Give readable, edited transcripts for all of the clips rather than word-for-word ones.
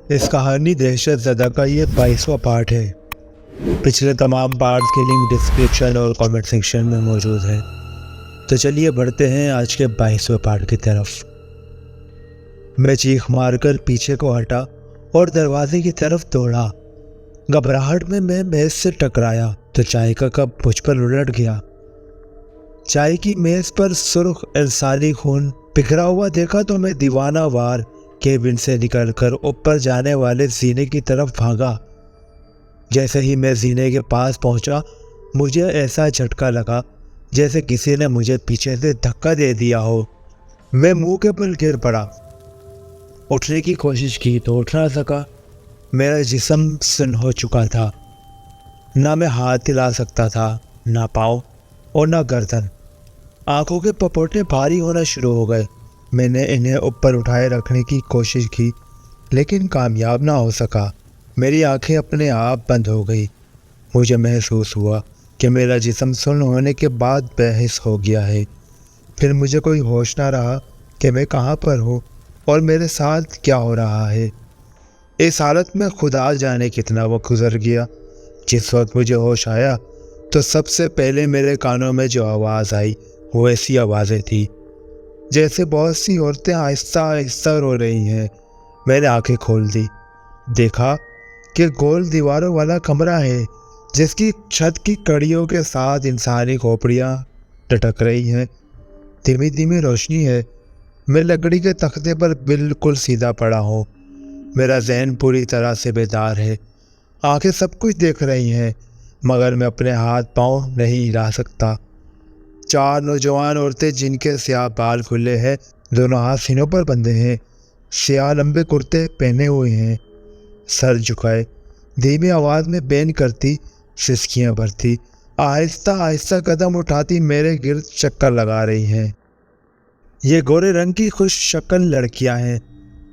اس کہانی دہشت زدہ کا یہ 22واں پارٹ ہے۔ پچھلے تمام پارٹس کی لنک ڈسکرپشن اور کامنٹ سیکشن میں موجود ہے۔ تو چلیے بڑھتے ہیں آج کے 22ویں پارٹ کی طرف۔ میں چیخ مار کر پیچھے کو ہٹا اور دروازے کی طرف دوڑا۔ گھبراہٹ میں میز سے ٹکرایا تو چائے کا کپ مجھ پر الٹ گیا۔ چائے کی میز پر سرخ انسانی خون بکھرا ہوا دیکھا تو میں دیوانہ وار کیبن سے نکل کر اوپر جانے والے زینے کی طرف بھاگا۔ جیسے ہی میں زینے کے پاس پہنچا مجھے ایسا جھٹکا لگا جیسے کسی نے مجھے پیچھے سے دھکا دے دیا ہو۔ میں منہ کے بل گر پڑا۔ اٹھنے کی کوشش کی تو اٹھ نہ سکا۔ میرا جسم سن ہو چکا تھا۔ نہ میں ہاتھ ہلا سکتا تھا، نہ پاؤں اور نہ گردن۔ آنکھوں کے پپوٹے بھاری ہونا شروع ہو گئے۔ میں نے انہیں اوپر اٹھائے رکھنے کی کوشش کی لیکن کامیاب نہ ہو سکا۔ میری آنکھیں اپنے آپ بند ہو گئی۔ مجھے محسوس ہوا کہ میرا جسم سن ہونے کے بعد بے حس ہو گیا ہے۔ پھر مجھے کوئی ہوش نہ رہا کہ میں کہاں پر ہوں اور میرے ساتھ کیا ہو رہا ہے۔ اس حالت میں خدا جانے کتنا وقت گزر گیا۔ جس وقت مجھے ہوش آیا تو سب سے پہلے میرے کانوں میں جو آواز آئی وہ ایسی آوازیں تھی جیسے بہت سی عورتیں آہستہ آہستہ رو رہی ہیں۔ میں نے آنکھیں کھول دی۔ دیکھا کہ گول دیواروں والا کمرہ ہے جس کی چھت کی کڑیوں کے ساتھ انسانی کھوپڑیاں لٹک رہی ہیں۔ دھیمی دھیمی روشنی ہے۔ میں لکڑی کے تختے پر بالکل سیدھا پڑا ہوں۔ میرا ذہن پوری طرح سے بیدار ہے۔ آنکھیں سب کچھ دیکھ رہی ہیں مگر میں اپنے ہاتھ پاؤں نہیں ہلا سکتا۔ 4 نوجوان عورتیں جن کے سیاہ بال کھلے ہیں، دونوں ہاتھ سینوں پر بندھے ہیں، سیاہ لمبے کرتے پہنے ہوئے ہیں، سر جھکائے، دھیمی آواز میں بین کرتی، سسکیاں بھرتی، آہستہ آہستہ قدم اٹھاتی میرے گرد چکر لگا رہی ہیں۔ یہ گورے رنگ کی خوش شکل لڑکیاں ہیں۔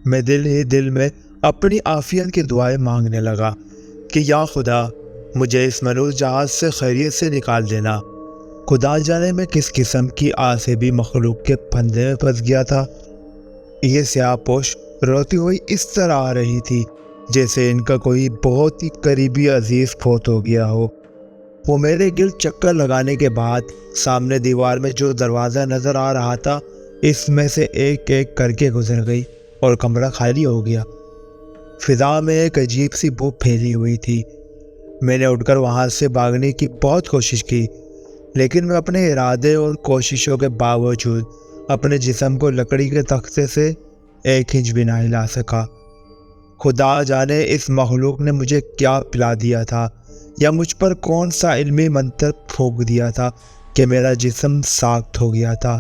میں دل ہی دل میں اپنی عافیت کی دعائیں مانگنے لگا کہ یا خدا مجھے اس منحوس جہاز سے خیریت سے نکال دینا۔ خدا جانے میں کس قسم کی عصبی مخلوق کے پھندے میں پھنس گیا تھا۔ یہ سیاہ پوش روتی ہوئی اس طرح آ رہی تھی جیسے ان کا کوئی بہت ہی قریبی عزیز فوت ہو گیا ہو۔ وہ میرے گرد چکر لگانے کے بعد سامنے دیوار میں جو دروازہ نظر آ رہا تھا اس میں سے ایک ایک کر کے گزر گئی اور کمرہ خالی ہو گیا۔ فضا میں ایک عجیب سی بو پھیلی ہوئی تھی۔ میں نے اٹھ کر وہاں سے بھاگنے کی بہت کوشش کی لیکن میں اپنے ارادے اور کوششوں کے باوجود اپنے جسم کو لکڑی کے تختے سے 1 انچ بھی نہ ہلا سکا۔ خدا جانے اس مخلوق نے مجھے کیا پلا دیا تھا یا مجھ پر کون سا علمی منتر پھونک دیا تھا کہ میرا جسم ساخت ہو گیا تھا۔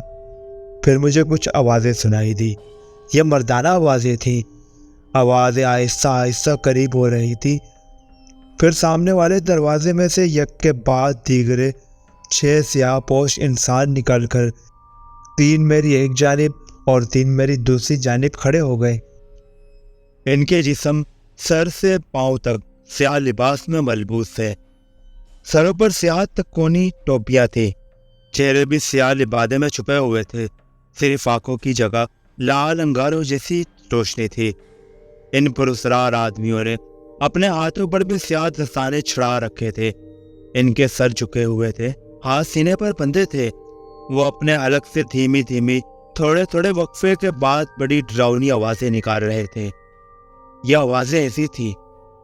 پھر مجھے کچھ آوازیں سنائی دی۔ یہ مردانہ آوازیں تھیں۔ آوازیں آہستہ آہستہ قریب ہو رہی تھی۔ پھر سامنے والے دروازے میں سے یک کے بعد دیگرے 6 سیاہ پوش انسان نکل کر 3 میری ایک جانب اور 3 میری دوسری جانب کھڑے ہو گئے۔ ان کے جسم سر سے پاؤں تک سیاہ لباس میں ملبوس تھے۔ سروں پر سیاہ تکونی ٹوپیاں تھیں۔ چہرے بھی سیاہ لبادے میں چھپے ہوئے تھے۔ صرف آنکھوں کی جگہ لال انگاروں جیسی روشنی تھی۔ ان پراسرار آدمیوں نے اپنے ہاتھوں پر بھی سیاہ دستانے چھڑا رکھے تھے۔ ان کے سر جھکے ہوئے تھے، ہاتھ سینے پر بندھے تھے۔ وہ اپنے حلق سے دھیمی دھیمی تھوڑے تھوڑے وقفے کے بعد بڑی ڈراؤنی آوازیں نکال رہے تھے۔ یہ آوازیں ایسی تھیں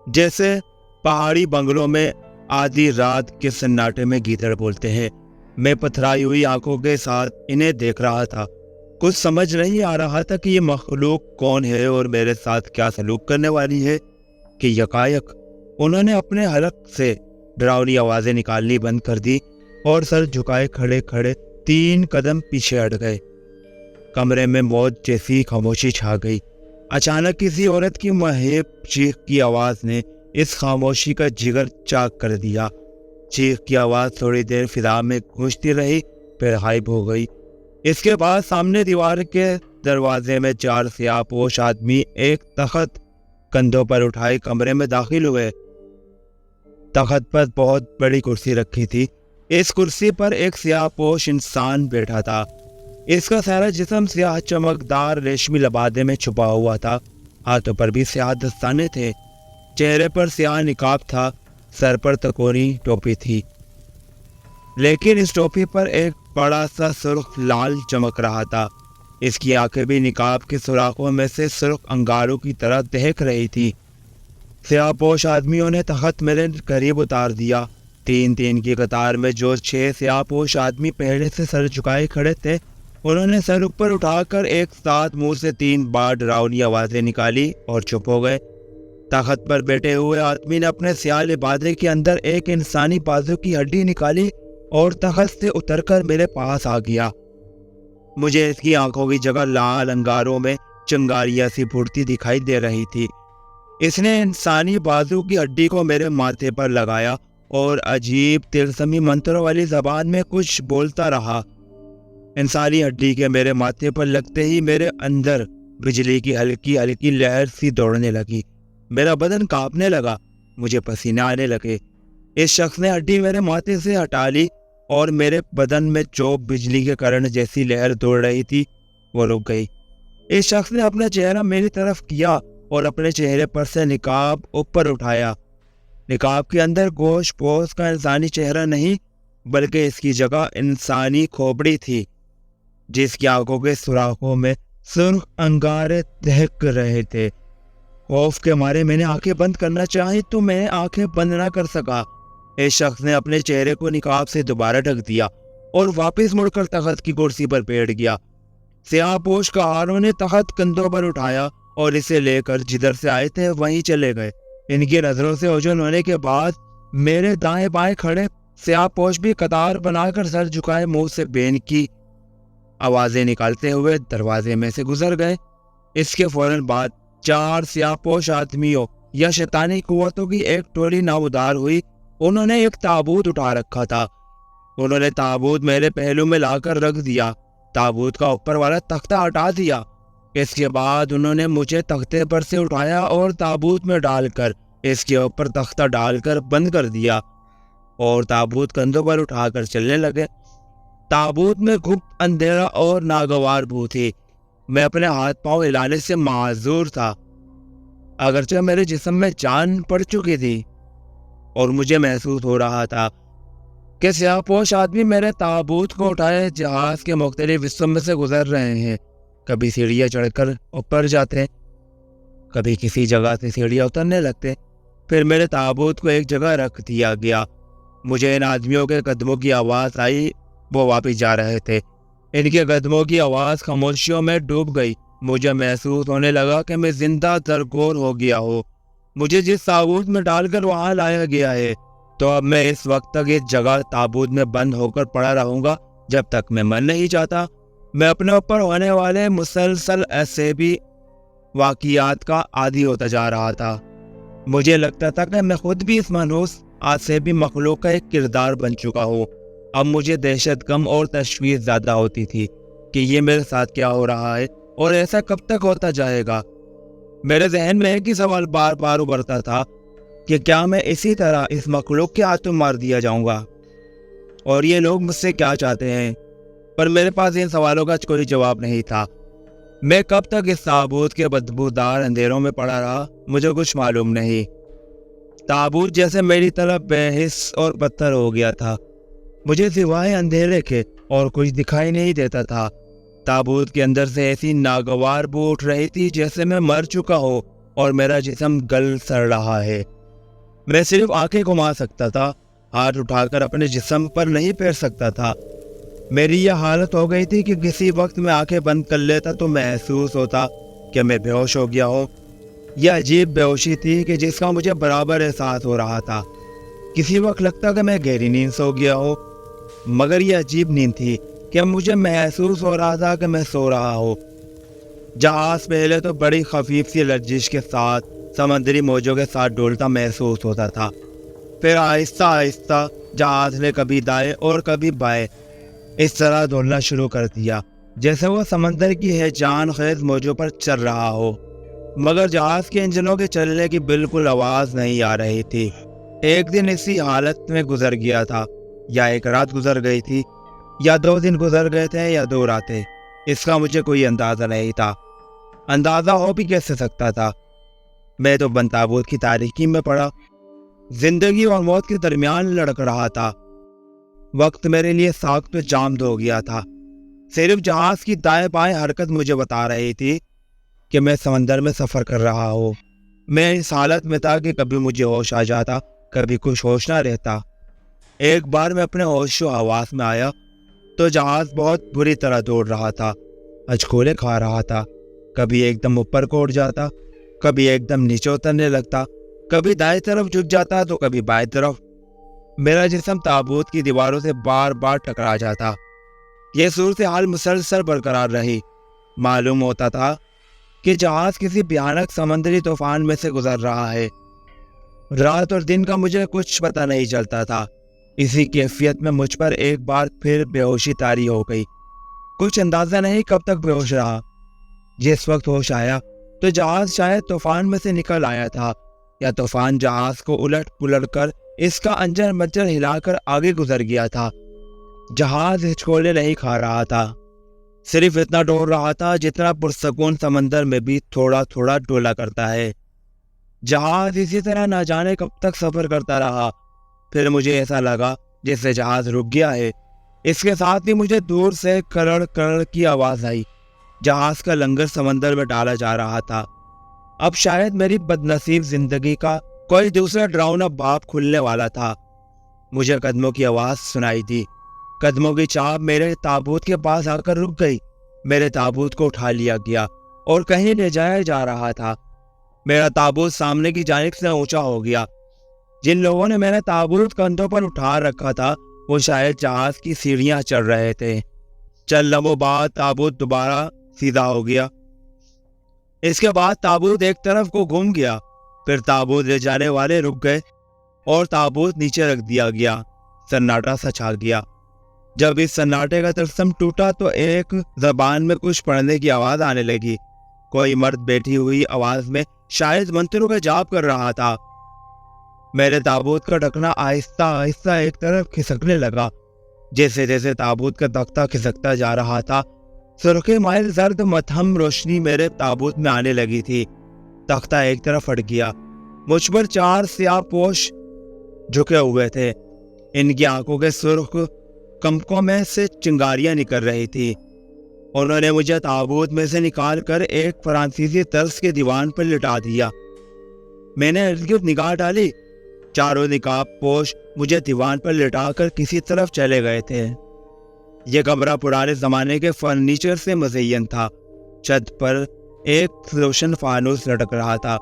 جیسے پہاڑی بنگلوں میں آدھی رات کے سناٹے میں گیدڑ بولتے ہیں۔ میں پتھرائی ہوئی آنکھوں کے ساتھ انہیں دیکھ رہا تھا۔ کچھ سمجھ نہیں آ رہا تھا کہ یہ مخلوق کون ہے اور میرے ساتھ کیا سلوک کرنے والی ہے کہ یکایک انہوں نے اپنے حلق سے ڈراؤنی آوازیں نکالنی بند کر دی اور سر جھکائے کھڑے کھڑے 3 قدم پیچھے ہٹ گئے۔ کمرے میں موت جیسی خاموشی چھا گئی۔ اچانک کسی عورت کی مہیب چیخ کی آواز نے اس خاموشی کا جگر چاک کر دیا۔ چیخ کی آواز تھوڑی دیر فضا میں گونجتی رہی پھر غائب ہو گئی۔ اس کے بعد سامنے دیوار کے دروازے میں 4 سیاہ پوش آدمی ایک تخت کندھوں پر اٹھائے کمرے میں داخل ہوئے۔ تخت پر بہت بڑی کرسی رکھی تھی۔ اس کرسی پر ایک سیاہ پوش انسان بیٹھا تھا۔ اس کا سارا جسم سیاہ چمکدار ریشمی لبادے میں چھپا ہوا تھا۔ ہاتھوں پر بھی سیاہ دستانے تھے، چہرے پر سیاہ نقاب تھا، سر پر تکونی ٹوپی تھی، لیکن اس ٹوپی پر ایک بڑا سا سرخ لال چمک رہا تھا۔ اس کی آنکھیں بھی نقاب کے سوراخوں میں سے سرخ انگاروں کی طرح دہک رہی تھی۔ سیاہ پوش آدمیوں نے تخت میرے قریب اتار دیا۔ 3 کی قطار میں جو 6 سیاہ پوش آدمی پہلے سے سر جھکائے کھڑے تھے، انہوں نے سر اوپر اٹھا کر ایک ساتھ منہ سے 3 بار ڈراؤنی آوازیں نکالی اور چپ ہو گئے۔ تخت پر بیٹھے ہوئے آدمی نے اپنے سیاہ لبادے کے اندر ایک انسانی بازو کی ہڈی نکالی اور تخت سے اتر کر میرے پاس آ گیا۔ مجھے اس کی آنکھوں کی جگہ لال انگاروں میں چنگاریاں سی پھوٹتی دکھائی دے رہی تھی۔ اس نے انسانی بازو کی ہڈی کو میرے ماتھے پر لگایا اور عجیب تلسمی منتروں والی زبان میں کچھ بولتا رہا۔ انسانی ہڈی کے میرے ماتھے پر لگتے ہی میرے اندر بجلی کی ہلکی ہلکی لہر سی دوڑنے لگی، میرا بدن کانپنے لگا، مجھے پسینے آنے لگے۔ اس شخص نے ہڈی میرے ماتھے سے ہٹا لی اور میرے بدن میں جو بجلی کے کرنٹ جیسی لہر دوڑ رہی تھی وہ رک گئی۔ اس شخص نے اپنا چہرہ میری طرف کیا اور اپنے چہرے پر سے نقاب اوپر اٹھایا۔ نقاب کے اندر گوشت پوش کا انسانی چہرہ نہیں، بلکہ اس کی جگہ انسانی کھوپڑی تھی، جس کی آنکھوں کے سوراخوں میں سرخ انگارے دہک رہے تھے۔ خوف کے مارے میں نے آنکھیں بند کرنا چاہی تو میں آنکھیں بند نہ کر سکا۔ اس شخص نے اپنے چہرے کو نقاب سے دوبارہ ڈھک دیا اور واپس مڑ کر تخت کی کرسی پر بیٹھ گیا۔ سیاہ پوش کہاروں نے تخت کندھوں پر اٹھایا اور اسے لے کر جدھر سے آئے تھے وہیں چلے گئے۔ ان کی نظروں سے اوجھل ہونے کے بعد میرے دائیں بائیں کھڑے سیاہ پوش بھی قطار بنا کر سر جھکائے منہ سے بین کی آوازیں نکالتے ہوئے دروازے میں سے گزر گئے۔ اس کے فوراً بعد 4 سیاہ پوش آدمیوں یا شیطانی قوتوں کی ایک ٹولی نامودار ہوئی۔ انہوں نے ایک تابوت اٹھا رکھا تھا۔ انہوں نے تابوت میرے پہلو میں لا کر رکھ دیا، تابوت کا اوپر والا تختہ ہٹا دیا۔ اس کے بعد انہوں نے مجھے تختے پر سے اٹھایا اور تابوت میں ڈال کر اس کے اوپر تختہ ڈال کر بند کر دیا اور تابوت کندھوں پر اٹھا کر چلنے لگے۔ تابوت میں گپت اندھیرا اور ناگوار بو تھی۔ میں اپنے ہاتھ پاؤں ہلانے سے معذور تھا، اگرچہ میرے جسم میں جان پڑ چکی تھی، اور مجھے محسوس ہو رہا تھا کہ سیاہ پوش آدمی میرے تابوت کو اٹھائے جہاز کے مختلف حصوں میں سے گزر رہے ہیں۔ کبھی سیڑھیاں چڑھ کر اوپر جاتے، کبھی کسی جگہ سے سیڑھیاں اترنے لگتے، پھر میرے تابوت کو ایک جگہ رکھ دیا گیا۔ مجھے ان آدمیوں کے قدموں کی آواز آئی، وہ واپس جا رہے تھے۔ ان کے قدموں کی آواز خاموشیوں میں ڈوب گئی۔ مجھے محسوس ہونے لگا کہ میں زندہ درگور ہو گیا ہوں۔ مجھے جس تابوت میں ڈال کر وہاں لایا گیا ہے، تو اب میں اس وقت تک اس جگہ تابوت میں بند ہو کر پڑا رہوں گا جب تک میں مر نہیں جاتا۔ میں اپنے اوپر ہونے والے مسلسل ایسے بھی واقعات کا عادی ہوتا جا رہا تھا۔ مجھے لگتا تھا کہ میں خود بھی اس مانوس سے بھی مخلوق کا ایک کردار بن چکا ہوں۔ اب مجھے دہشت غم اور تشویش زیادہ ہوتی تھی کہ یہ میرے ساتھ کیا ہو رہا ہے اور ایسا کب تک ہوتا جائے گا۔ میرے ذہن میں ایک ہی سوال بار بار ابھرتا تھا کہ کیا میں اسی طرح اس مخلوق کے ہاتھوں مار دیا جاؤں گا، اور یہ لوگ مجھ سے کیا چاہتے ہیں؟ پر میرے پاس ان سوالوں کا کوئی جواب نہیں تھا۔ میں کب تک اس تابوت کے بدبودار اندھیروں میں پڑا رہا، مجھے کچھ معلوم نہیں۔ تابوت جیسے میری طرف بے حس اور پتھر ہو گیا تھا۔ مجھے سوائے اندھیرے کے اور کچھ دکھائی نہیں دیتا تھا۔ تابوت کے اندر سے ایسی ناگوار بو اٹھ رہی تھی جیسے میں مر چکا ہوں اور میرا جسم گل سڑ رہا ہے۔ میں صرف آنکھیں گھما سکتا تھا، ہاتھ اٹھا کر اپنے جسم پر نہیں پھیر سکتا تھا۔ میری یہ حالت ہو گئی تھی کہ کسی وقت میں آنکھیں بند کر لیتا تو محسوس ہوتا کہ میں بے ہوش ہو گیا ہوں۔ یہ عجیب بے ہوشی تھی کہ جس کا مجھے برابر احساس ہو رہا تھا۔ کسی وقت لگتا کہ میں گہری نیند سو گیا ہوں، مگر یہ عجیب نیند تھی کہ مجھے محسوس ہو رہا تھا کہ میں سو رہا ہوں۔ جہاز پہلے تو بڑی خفیف سی لرزش کے ساتھ سمندری موجوں کے ساتھ ڈولتا محسوس ہوتا تھا، پھر آہستہ آہستہ جہاز نے کبھی دائیں اور کبھی بائیں اس طرح دولنا شروع کر دیا جیسے وہ سمندر کی ہیجان خیز موجوں پر چل رہا ہو، مگر جہاز کے انجنوں کے چلنے کی بالکل آواز نہیں آ رہی تھی۔ ایک دن اسی حالت میں گزر گیا تھا، یا ایک رات گزر گئی تھی، یا 2 دن گزر گئے تھے، یا 2 راتیں، اس کا مجھے کوئی اندازہ نہیں تھا۔ اندازہ ہو بھی کیسے سکتا تھا؟ میں تو بند تابوت کی تاریکی میں پڑا، زندگی اور موت کے درمیان لڑک رہا تھا۔ وقت میرے لیے ساکت پہ جامد ہو گیا تھا۔ صرف جہاز کی دائیں بائیں حرکت مجھے بتا رہی تھی کہ میں سمندر میں سفر کر رہا ہوں۔ میں اس حالت میں تھا کہ کبھی مجھے ہوش آ جاتا، کبھی کچھ ہوش نہ رہتا۔ ایک بار میں اپنے ہوش و حواس میں آیا تو جہاز بہت بری طرح دوڑ رہا تھا، ہچکولے کھا رہا تھا۔ کبھی ایک دم اوپر کو اٹھ جاتا، کبھی ایک دم نیچے اترنے لگتا، کبھی دائیں طرف جھک جاتا تو کبھی بائیں طرف۔ میرا جسم تابوت کی دیواروں سے بار بار ٹکرا جاتا۔ یہ صورتحال مسلسل برقرار رہی۔ معلوم ہوتا تھا کہ جہاز کسی بھیانک سمندری طوفان میں سے گزر رہا ہے۔ رات اور دن کا مجھے کچھ پتہ نہیں چلتا تھا۔ اسی کیفیت میں مجھ پر ایک بار پھر بے ہوشی طاری ہو گئی۔ کچھ اندازہ نہیں کب تک بے ہوش رہا۔ جس وقت ہوش آیا تو جہاز شاید طوفان میں سے نکل آیا تھا، یا طوفان جہاز کو الٹ پلٹ کر اس کا انجر منجر ہلا کر آگے گزر گیا تھا۔ جہاز ہچکولے نہیں کھا رہا تھا، صرف اتنا ڈول رہا تھا جتنا پرسکون سمندر میں بھی تھوڑا تھوڑا ڈولا کرتا ہے۔ جہاز اسی طرح نہ جانے کب تک سفر کرتا رہا۔ پھر مجھے ایسا لگا جیسے جہاز رک گیا ہے۔ اس کے ساتھ ہی مجھے دور سے کرڑ کرڑ کی آواز آئی۔ جہاز کا لنگر سمندر میں ڈالا جا رہا تھا۔ اب شاید میری بدنصیب زندگی کا کوئی دوسرا ڈراؤنا باب کھلنے والا تھا۔ مجھے قدموں کی آواز سنائی دی۔ قدموں کی چاپ میرے تابوت کے پاس آ کر رک گئی۔ میرے تابوت کو اٹھا لیا گیا اور کہیں لے جایا جا رہا تھا۔ میرا تابوت سامنے کی جانب سے اونچا ہو گیا۔ جن لوگوں نے میرا تابوت کندھوں پر اٹھا رکھا تھا وہ شاید جہاز کی سیڑھیاں چڑھ رہے تھے۔ چند لمحوں بعد تابوت دوبارہ سیدھا ہو گیا۔ اس کے بعد تابوت ایک طرف کو گھوم گیا۔ پھر تابوت لے جانے والے رک گئے اور تابوت نیچے رکھ دیا گیا۔ سناٹا سا چھا گیا۔ جب اس سناٹے کا تلسم ٹوٹا تو ایک زبان میں کچھ پڑھنے کی آواز آنے لگی۔ کوئی مرد بیٹھی ہوئی آواز میں شاید منتروں کا جاپ کر رہا تھا۔ میرے تابوت کا ڈھکنا آہستہ آہستہ ایک طرف کھسکنے لگا۔ جیسے جیسے تابوت کا تختہ کھسکتا جا رہا تھا، سرخی مائل زرد متہم روشنی میرے تابوت میں آنے لگی تھی۔ تختہ ایک طرف ہٹ گیا۔ مجھ پر 4 سیاہ پوش جھکے ہوئے تھے۔ ان کی آنکھوں کے سرخ کمکوں میں سے چنگاریاں نکل رہی تھی۔ انہوں نے مجھے تابوت میں سے نکال کر ایک فرانسیسی طرز کے دیوان پر لٹا دیا۔ میں نے ارد گرد نگاہ ڈالی۔ چاروں نقاب پوش مجھے دیوان پر لٹا کر کسی طرف چلے گئے تھے۔ یہ کمرہ پرانے زمانے کے فرنیچر سے مزین تھا۔ چھت پر ایک روشن فانوس لٹک رہا تھا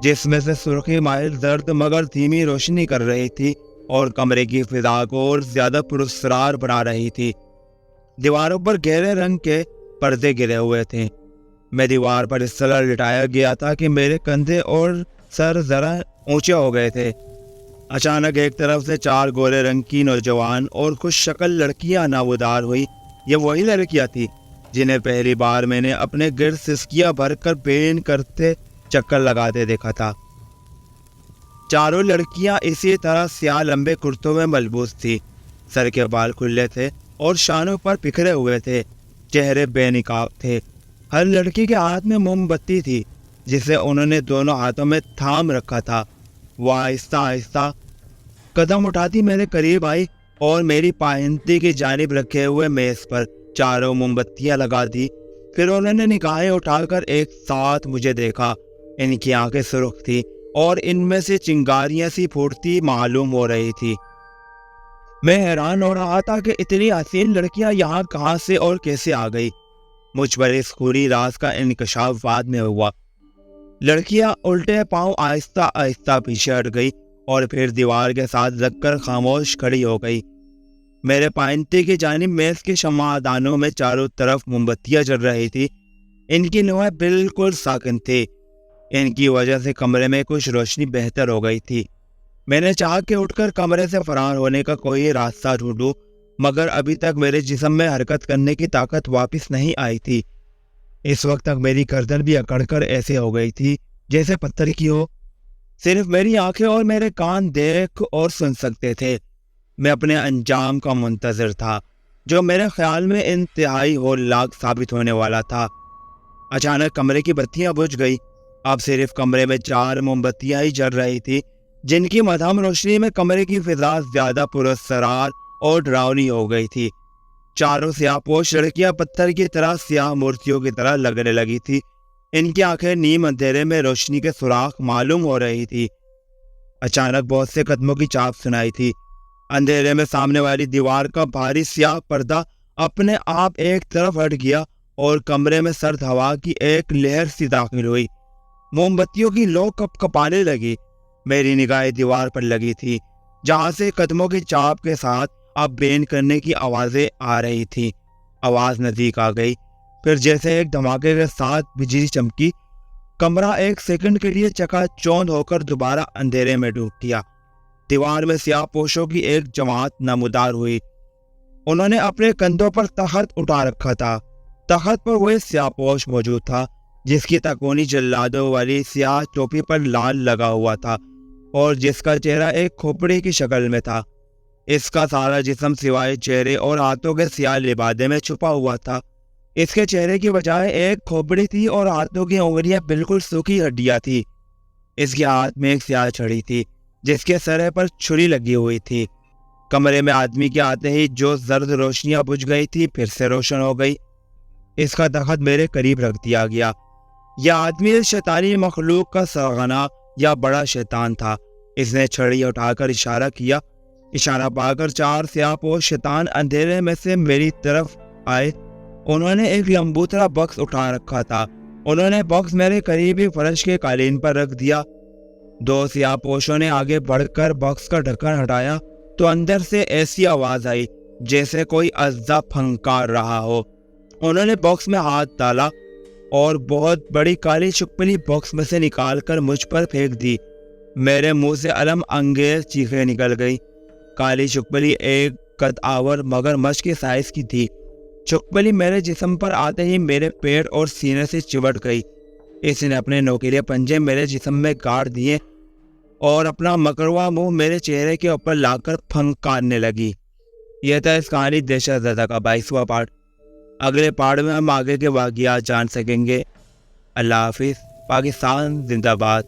جس میں سے سرخی مائل زرد مگر دھیمی روشنی کر رہی تھی اور کمرے کی فضا کو اور زیادہ پراسرار بنا رہی تھی۔ دیواروں پر گہرے رنگ کے پردے گرے ہوئے تھے۔ میں دیوار پر اس طرح لٹایا گیا تھا کہ میرے کندھے اور سر ذرا اونچے ہو گئے تھے۔ اچانک ایک طرف سے 4 گورے رنگ کی نوجوان اور خوش شکل لڑکیاں نمودار ہوئی۔ یہ وہی لڑکیاں تھیں جنہیں پہلی بار میں نے اپنے گرد سسکیاں بھر کر پین کرتے چکر لگاتے دیکھا تھا۔ چاروں لڑکیاں اسی طرح سیاہ لمبے کرتوں میں ملبوس تھی۔ سر کے بال کھلے تھے اور شانوں پر بکھرے ہوئے تھے۔ چہرے بے نقاب تھے۔ ہر لڑکی کے ہاتھ میں موم بتی تھی جسے انہوں نے دونوں ہاتھوں میں تھام رکھا تھا۔ وہ آہستہ آہستہ قدم اٹھاتی میرے قریب آئی اور میری پائنتی کی جانب رکھے ہوئے میز پر چاروں موم بتیاں لگا دی۔ پھر انہوں نے نگاہیں اٹھا کر ایک ساتھ مجھے دیکھا۔ ان کی آنکھیں سرخ تھی اور ان میں سے چنگاریاں سی پھوٹتی معلوم ہو رہی تھی۔ میں حیران ہو رہا تھا کہ اتنی حسین لڑکیاں یہاں کہاں سے اور کیسے آ گئی۔ مجھ پر اس خوری راز کا انکشاف بعد میں ہوا۔ لڑکیاں الٹے پاؤں آہستہ آہستہ پیچھے ہٹ گئی اور پھر دیوار کے ساتھ لگ کر خاموش کھڑی ہو گئی۔ میرے پائنتے کی جانب میز کے شمعدانوں میں چاروں طرف موم بتیاں جل رہی تھی۔ ان کی نگاہیں بالکل ساکن تھی۔ ان کی وجہ سے کمرے میں کچھ روشنی بہتر ہو گئی تھی۔ میں نے چاہ کے اٹھ کر کمرے سے فرار ہونے کا کوئی راستہ ڈھونڈوں، مگر ابھی تک میرے جسم میں حرکت کرنے کی طاقت واپس نہیں آئی تھی۔ اس وقت تک میری گردن بھی اکڑ کر ایسے ہو گئی تھی جیسے پتھر کی ہو۔ صرف میری آنکھیں اور میرے کان دیکھ اور سن سکتے تھے۔ میں اپنے انجام کا منتظر تھا جو میرے خیال میں انتہائی ہولناک ثابت ہونے والا تھا۔ اچانک کمرے کی بتیاں بجھ گئی۔ اب صرف کمرے میں 4 موم بتیاں ہی جل رہی تھی، جن کی مدھم روشنی میں کمرے کی فضا زیادہ پراسرار اور ڈراؤنی ہو گئی تھی۔ چاروں سیاہ پوش لڑکیاں پتھر کی طرح سیاہ مورتیوں کی طرح لگنے لگی تھی۔ ان کی آنکھیں نیم اندھیرے میں روشنی کے سوراخ معلوم ہو رہی تھی۔ اچانک بہت سے قدموں کی چاپ سنائی تھی۔ اندھیرے میں سامنے والی دیوار کا بھاری سیاہ پردہ اپنے آپ ایک طرف ہٹ گیا اور کمرے میں سرد ہوا کی ایک لہر سی داخل ہوئی۔ موم بتیوں کی لو کپ کپانے لگی۔ میری نگاہیں دیوار پر لگی تھی، جہاں سے قدموں کی چاپ کے ساتھ اب بین کرنے کی آوازیں آ رہی تھی۔ آواز نزدیک آ گئی، پھر جیسے ایک دھماکے کے ساتھ بجلی چمکی۔ کمرہ ایک سیکنڈ کے لیے چکا چوندھ ہو کر دوبارہ اندھیرے میں ڈوب گیا۔ دیوار میں سیاہ پوشوں کی ایک جماعت نمودار ہوئی۔ انہوں نے اپنے کندھوں پر تخت اٹھا رکھا تھا۔ تخت پر وہ سیاہ پوش موجود تھا جس کی تکونی جلادوں والی سیاہ ٹوپی پر لال لگا ہوا تھا اور جس کا چہرہ ایک کھوپڑی کی شکل میں تھا۔ اس کا سارا جسم سوائے چہرے اور ہاتھوں کے سیاہ لبادے میں چھپا ہوا تھا۔ اس کے چہرے کی بجائے ایک کھوپڑی تھی اور ہاتھوں کی انگلیاں بالکل سوکھی ہڈیاں تھی۔ اس کے ہاتھ میں ایک سیاہ چھڑی تھی جس کے سرے پر چھری لگی ہوئی تھی۔ کمرے میں آدمی کے آتے ہی جو زرد روشنیاں بجھ گئی تھی پھر سے روشن ہو گئی۔ اس کا تخت میرے قریب رکھ دیا گیا۔ یہ آدمی اس شیطانی مخلوق کا سرغنہ یا بڑا شیطان تھا۔ اس نے چھڑی اٹھا کر اشارہ کیا۔ اشارہ پا کر 4 سیاہ پوش شیطان اندھیرے میں سے میری طرف آئے۔ انہوں نے ایک لمبوترا باکس اٹھا رکھا تھا۔ انہوں نے باکس میرے قریبی فرش کے قالین پر رکھ دیا۔ 2 سیاہ پوشوں نے آگے بڑھ کر باکس کا ڈھکن ہٹایا تو اندر سے ایسی آواز آئی جیسے کوئی اژدھا پھنکار رہا ہو۔ انہوں نے باکس میں ہاتھ ڈالا اور بہت بڑی کالی چپکلی باکس میں سے نکال کر مجھ پر پھینک دی۔ میرے منہ سے الم انگیز چیخیں نکل گئی۔ کالی چپکلی ایک قد آور مگر مچھ کے سائز کی تھی۔ چپکلی میرے جسم پر آتے ہی میرے پیٹ اور سینے سے چمٹ گئی۔ اس نے اپنے نوکیلے پنجے میرے جسم میں گاڑ دیے اور اپنا مکڑوا منہ میرے چہرے کے اوپر لا کر پھنکارنے لگی۔ یہ تھا اس کہانی دہشت زدہ کا 22واں پارٹ۔ اگلے پارٹ میں ہم آگے کے واقعات جان سکیں گے۔ اللہ حافظ۔ پاکستان زندہ باد۔